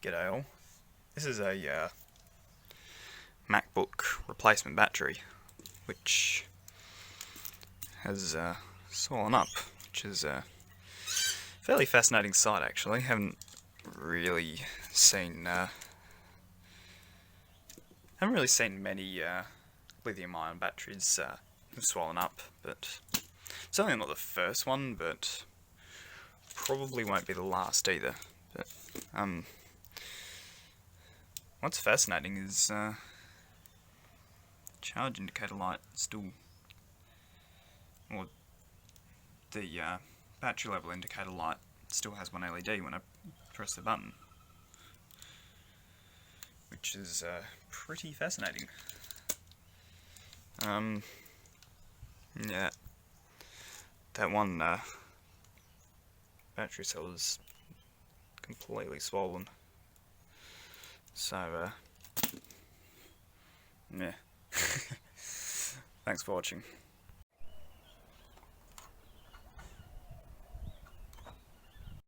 G'day all. This is a MacBook replacement battery, which has swollen up, which is a fairly fascinating sight actually. Haven't really seen many lithium-ion batteries have swollen up, but certainly not the first one, but probably won't be the last either. But what's fascinating is charge indicator light still, or the battery level indicator light still has one LED when I press the button, which is pretty fascinating. Yeah, that one battery cell is completely swollen. So, yeah. Thanks for watching.